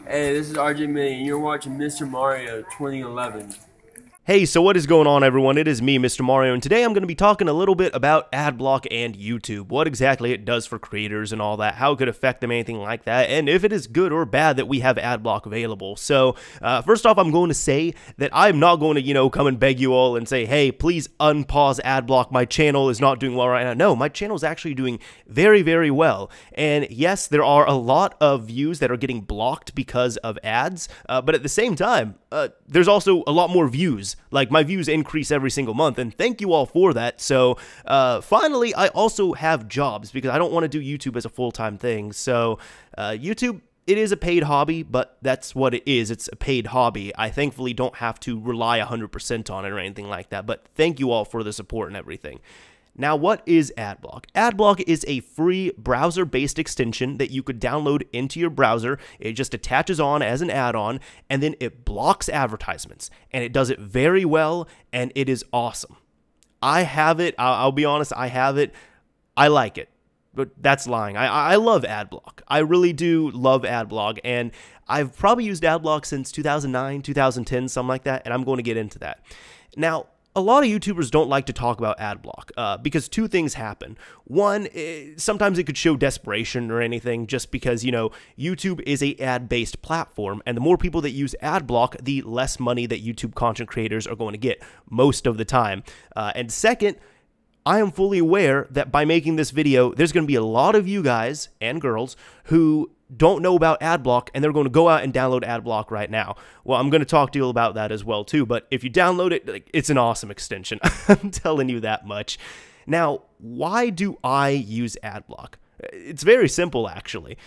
Hey, this is RJ May, and you're watching Mr. Mario 2011. Hey, so what is going on, everyone? It is me, Mr. Mario, and today I'm going to be talking a little bit about Adblock and YouTube, what exactly it does for creators and all that, how it could affect them, anything like that, and if it is good or bad that we have Adblock available. So, first off, I'm going to say that I'm not going to, come and beg you all and say, hey, please unpause Adblock, my channel is not doing well right now. No, my channel is actually doing very, very well, and yes, there are a lot of views that are getting blocked because of ads, but at the same time, there's also a lot more views. Like, my views increase every single month, and thank you all for that. So, finally, I also have jobs, because I don't want to do YouTube as a full-time thing. So, YouTube, it is a paid hobby, but that's what it is. It's a paid hobby. I thankfully don't have to rely 100% on it or anything like that, but thank you all for the support and everything. Now, what is Adblock? Adblock is a free browser-based extension that you could download into your browser. It just attaches on as an add-on, and then it blocks advertisements. And it does it very well, and it is awesome. I have it. I'll be honest, I have it. I like it. But that's lying. I love Adblock. I really do love Adblock, and I've probably used Adblock since 2009, 2010, something like that, and I'm going to get into that. Now, a lot of YouTubers don't like to talk about Adblock because two things happen. One, sometimes it could show desperation or anything just because, YouTube is a ad-based platform, and the more people that use Adblock, the less money that YouTube content creators are going to get most of the time. And second, I am fully aware that by making this video, there's going to be a lot of you guys and girls who don't know about Adblock, and they're going to go out and download Adblock right now. Well, I'm going to talk to you about that as well, too, but if you download it, it's an awesome extension. I'm telling you that much. Now, why do I use Adblock? It's very simple, actually.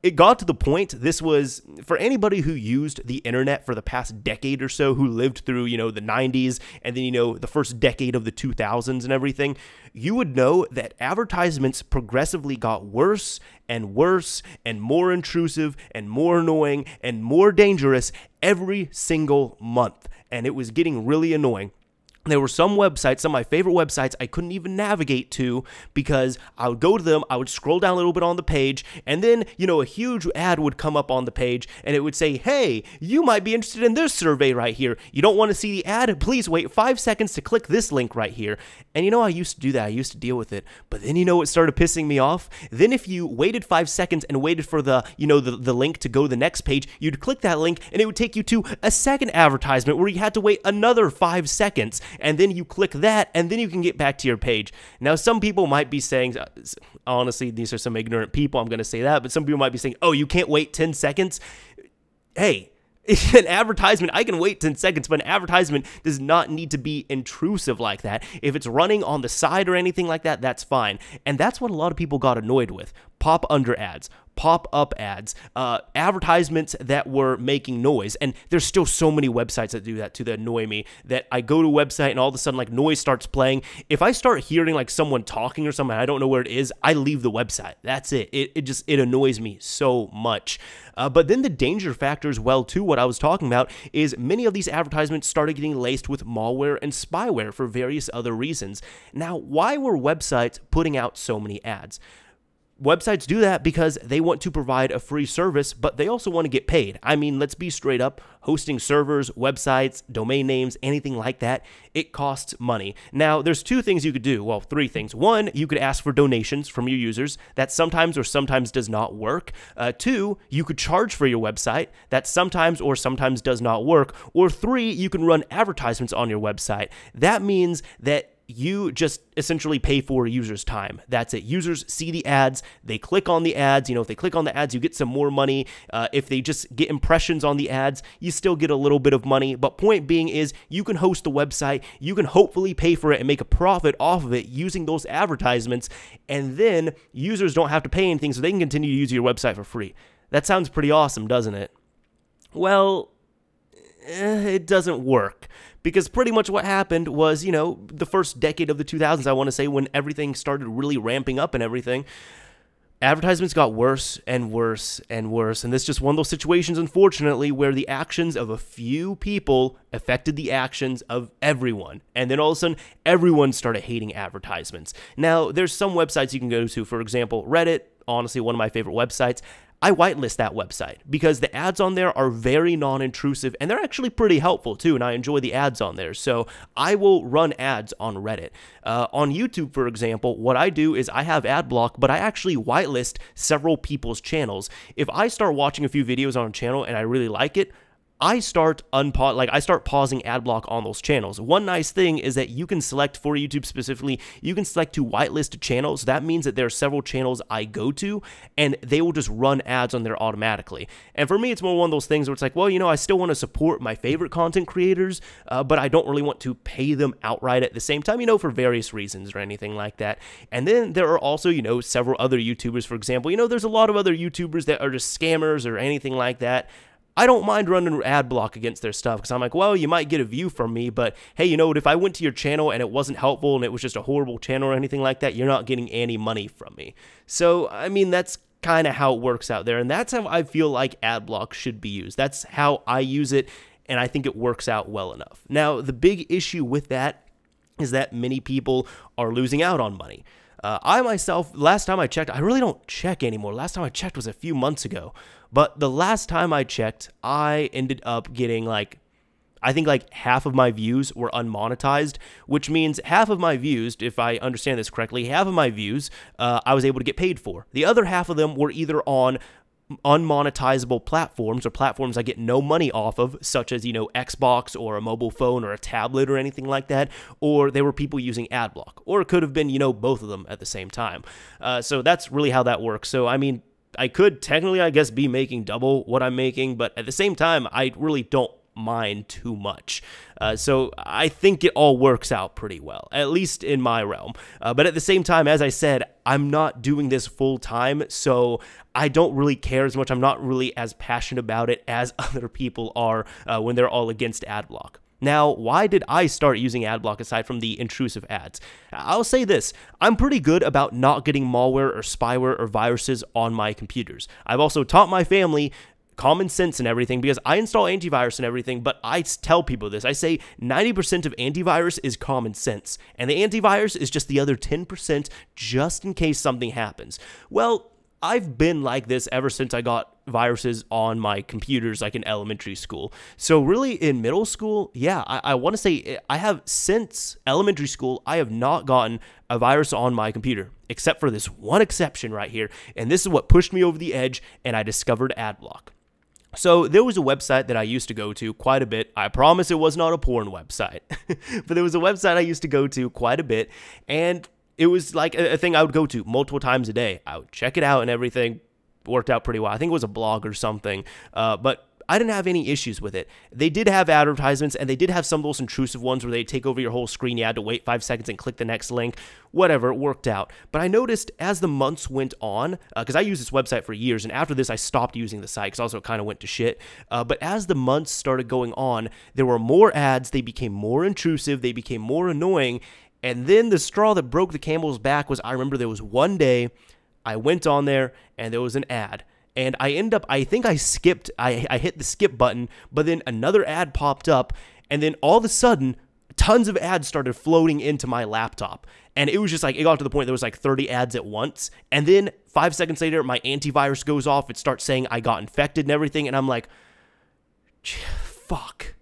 It got to the point, this was, for anybody who used the internet for the past decade or so, who lived through, the 90s, and then, the first decade of the 2000s and everything, you would know that advertisements progressively got worse and worse and more intrusive and more annoying and more dangerous every single month. And it was getting really annoying. There were some websites, some of my favorite websites, I couldn't even navigate to because I would go to them, I would scroll down a little bit on the page, and then, a huge ad would come up on the page, and it would say, hey, you might be interested in this survey right here. You don't want to see the ad? Please wait 5 seconds to click this link right here. And I used to do that. I used to deal with it. But then, it started pissing me off. Then if you waited 5 seconds and waited for the, the link to go to the next page, you'd click that link, and it would take you to a second advertisement where you had to wait another 5 seconds. And then you click that, and then you can get back to your page. Now, some people might be saying, honestly, these are some ignorant people, I'm going to say that, but some people might be saying, oh, you can't wait 10 seconds? Hey, an advertisement, I can wait 10 seconds, but an advertisement does not need to be intrusive like that. If it's running on the side or anything like that, that's fine. And that's what a lot of people got annoyed with. Pop-under ads, pop-up ads, advertisements that were making noise. And there's still so many websites that do that too, that annoy me, that I go to a website and all of a sudden like noise starts playing. If I start hearing like someone talking or something, I don't know where it is, I leave the website. That's it. It annoys me so much. But then the danger factor as well too, what I was talking about, is many of these advertisements started getting laced with malware and spyware for various other reasons. Now, why were websites putting out so many ads? Websites do that because they want to provide a free service, but they also want to get paid. I mean, let's be straight up. Hosting servers, websites, domain names, anything like that, it costs money. Now, there's two things you could do. Well, three things. One, you could ask for donations from your users. That sometimes or sometimes does not work. Two, you could charge for your website. That sometimes or sometimes does not work. Or three, you can run advertisements on your website. That means that you just essentially pay for users' time. That's it. Users see the ads, they click on the ads. If they click on the ads, you get some more money. If they just get impressions on the ads, you still get a little bit of money. But point being is, you can host the website, you can hopefully pay for it and make a profit off of it using those advertisements, and then users don't have to pay anything, so they can continue to use your website for free. That sounds pretty awesome, doesn't it? Well, it doesn't work. Because pretty much what happened was, the first decade of the 2000s, I want to say, when everything started really ramping up and everything, advertisements got worse and worse and worse. And this is just one of those situations, unfortunately, where the actions of a few people affected the actions of everyone. And then all of a sudden, everyone started hating advertisements. Now, there's some websites you can go to, for example, Reddit, honestly, one of my favorite websites. I whitelist that website because the ads on there are very non-intrusive and they're actually pretty helpful too, and I enjoy the ads on there. So I will run ads on Reddit. On YouTube, for example, what I do is I have ad block, but I actually whitelist several people's channels. If I start watching a few videos on a channel and I really like it, I start pausing ad block on those channels. One nice thing is that you can select, for YouTube specifically, you can select to whitelist channels. That means that there are several channels I go to and they will just run ads on there automatically. And for me, it's more one of those things where it's like, well, you know, I still want to support my favorite content creators, but I don't really want to pay them outright at the same time, you know, for various reasons or anything like that. And then there are also, you know, several other YouTubers, for example. You know, there's a lot of other YouTubers that are just scammers or anything like that. I don't mind running ad block against their stuff because I'm like, well, you might get a view from me, but hey, you know what? If I went to your channel and it wasn't helpful and it was just a horrible channel or anything like that, you're not getting any money from me. So, I mean, that's kind of how it works out there, and that's how I feel like ad block should be used. That's how I use it, and I think it works out well enough. Now, the big issue with that is that many people are losing out on money. I myself, last time I checked, I really don't check anymore. Last time I checked was a few months ago. But the last time I checked, I ended up getting I think half of my views were unmonetized, which means half of my views, if I understand this correctly, half of my views I was able to get paid for. The other half of them were either on unmonetizable platforms or platforms I get no money off of, such as, you know, Xbox or a mobile phone or a tablet or anything like that, or they were people using Adblock, or it could have been, you know, both of them at the same time. So that's really how that works. So, I mean, I could technically, I guess, be making double what I'm making, but at the same time, I really don't mind too much. So I think it all works out pretty well, at least in my realm. But at the same time, as I said, I'm not doing this full time, so I don't really care as much. I'm not really as passionate about it as other people are when they're all against Adblock. Now, why did I start using Adblock aside from the intrusive ads? I'll say this, I'm pretty good about not getting malware or spyware or viruses on my computers. I've also taught my family common sense and everything because I install antivirus and everything, but I tell people this. I say 90% of antivirus is common sense, and the antivirus is just the other 10% just in case something happens. Well, I've been like this ever since I got viruses on my computers, like in elementary school. So really in middle school, yeah, I want to say I have, since elementary school, I have not gotten a virus on my computer, except for this one exception right here. And this is what pushed me over the edge, and I discovered Adblock. So there was a website that I used to go to quite a bit. I promise it was not a porn website, but there was a website I used to go to quite a bit, and it was like a thing I would go to multiple times a day. I would check it out and everything worked out pretty well. I think it was a blog or something, but I didn't have any issues with it. They did have advertisements, and they did have some of those intrusive ones where they take over your whole screen. You had to wait 5 seconds and click the next link. Whatever, it worked out. But I noticed as the months went on, because I used this website for years, and after this I stopped using the site because also it kind of went to shit. But as the months started going on, there were more ads. They became more intrusive. They became more annoying. And then the straw that broke the camel's back was, I remember there was one day I went on there and there was an ad. And I think I skipped, I hit the skip button, but then another ad popped up, and then all of a sudden, tons of ads started floating into my laptop. And it was just like, it got to the point there was like 30 ads at once. And then 5 seconds later, my antivirus goes off. It starts saying I got infected and everything. And I'm like, fuck.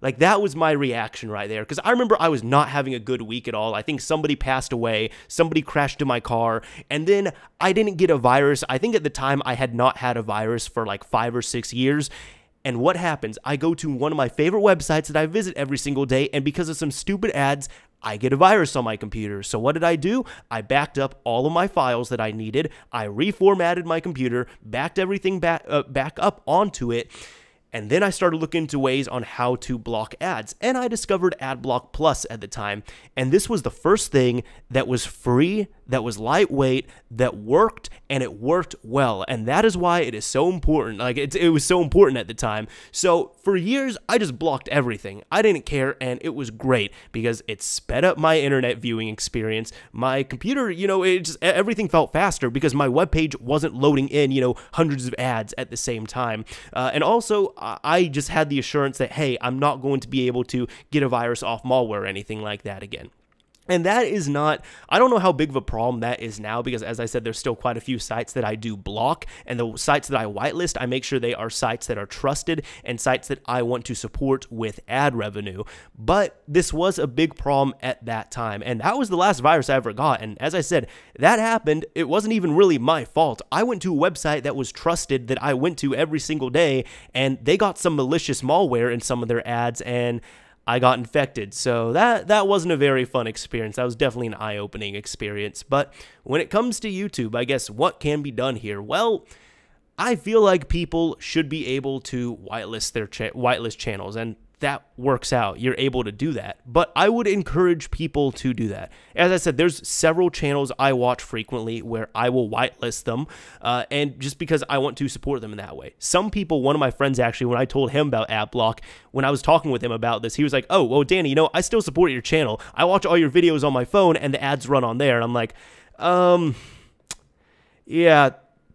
Like, that was my reaction right there, because I remember I was not having a good week at all. I think somebody passed away, somebody crashed in my car, and then I didn't get a virus. I think at the time I had not had a virus for like 5 or 6 years. And what happens? I go to one of my favorite websites that I visit every single day, and because of some stupid ads, I get a virus on my computer. So what did I do? I backed up all of my files that I needed. I reformatted my computer, backed everything back up onto it. And then I started looking into ways on how to block ads, and I discovered Adblock Plus at the time, and this was the first thing that was free, that was lightweight, that worked, and it worked well, and that is why it is so important. Like, it was so important at the time. So for years, I just blocked everything. I didn't care, and it was great because it sped up my internet viewing experience. My computer, you know, everything felt faster because my webpage wasn't loading in, you know, hundreds of ads at the same time, and also I just had the assurance that, hey, I'm not going to be able to get a virus off malware or anything like that again. And that is not, I don't know how big of a problem that is now, because as I said, there's still quite a few sites that I do block, and the sites that I whitelist, I make sure they are sites that are trusted and sites that I want to support with ad revenue. But this was a big problem at that time, and that was the last virus I ever got. And as I said, that happened. It wasn't even really my fault. I went to a website that was trusted, that I went to every single day, and they got some malicious malware in some of their ads, and I got infected. So that wasn't a very fun experience. That was definitely an eye-opening experience. But when it comes to YouTube, I guess what can be done here? Well, I feel like people should be able to whitelist their whitelist channels, and that works out. You're able to do that. But I would encourage people to do that. As I said, there's several channels I watch frequently where I will whitelist them, and just because I want to support them in that way. Some people, one of my friends actually, when I told him about Adblock, when I was talking with him about this, he was like, oh, well, Danny, you know, I still support your channel. I watch all your videos on my phone and the ads run on there. And I'm like, yeah,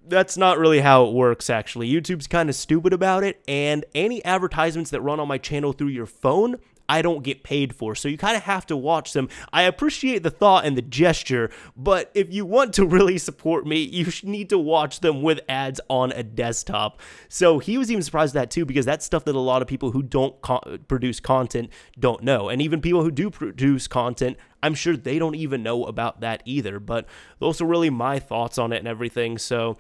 that's not really how it works, actually. YouTube's kind of stupid about it, and any advertisements that run on my channel through your phone, I don't get paid for, so you kind of have to watch them. I appreciate the thought and the gesture, but if you want to really support me, you need to watch them with ads on a desktop. So he was even surprised at that too, because that's stuff that a lot of people who don't produce content don't know, and even people who do produce content, I'm sure they don't even know about that either. But those are really my thoughts on it and everything. So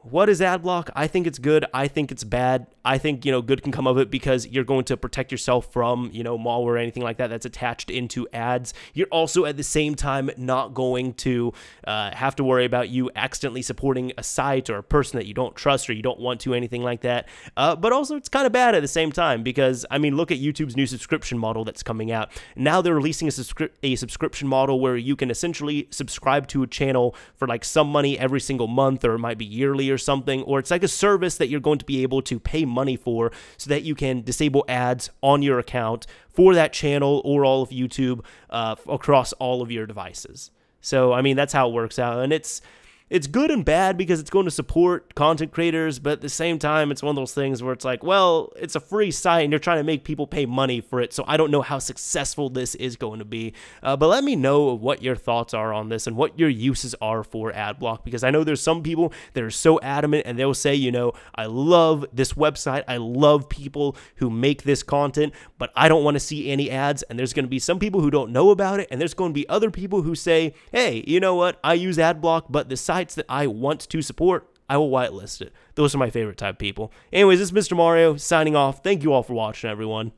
what is Adblock? I think it's good. I think it's bad. I think, you know, good can come of it because you're going to protect yourself from, you know, malware or anything like that that's attached into ads. You're also at the same time not going to have to worry about you accidentally supporting a site or a person that you don't trust or you don't want to, anything like that. But also it's kind of bad at the same time because, I mean, look at YouTube's new subscription model that's coming out. Now they're releasing a subscription model where you can essentially subscribe to a channel for like some money every single month, or it might be yearly or something, or it's like a service that you're going to be able to pay money for so that you can disable ads on your account for that channel or all of YouTube across all of your devices. So, I mean, that's how it works out, and it's good and bad because it's going to support content creators, but at the same time, it's one of those things where it's like, well, it's a free site and you're trying to make people pay money for it, so I don't know how successful this is going to be. But let me know what your thoughts are on this and what your uses are for Adblock, because I know there's some people that are so adamant and they'll say, you know, I love this website, I love people who make this content, but I don't want to see any ads. And there's going to be some people who don't know about it, and there's going to be other people who say, hey, you know what, I use Adblock, but the sites that I want to support, I will whitelist it. Those are my favorite type of people. Anyways, this is Mr. Mario signing off. Thank you all for watching, everyone.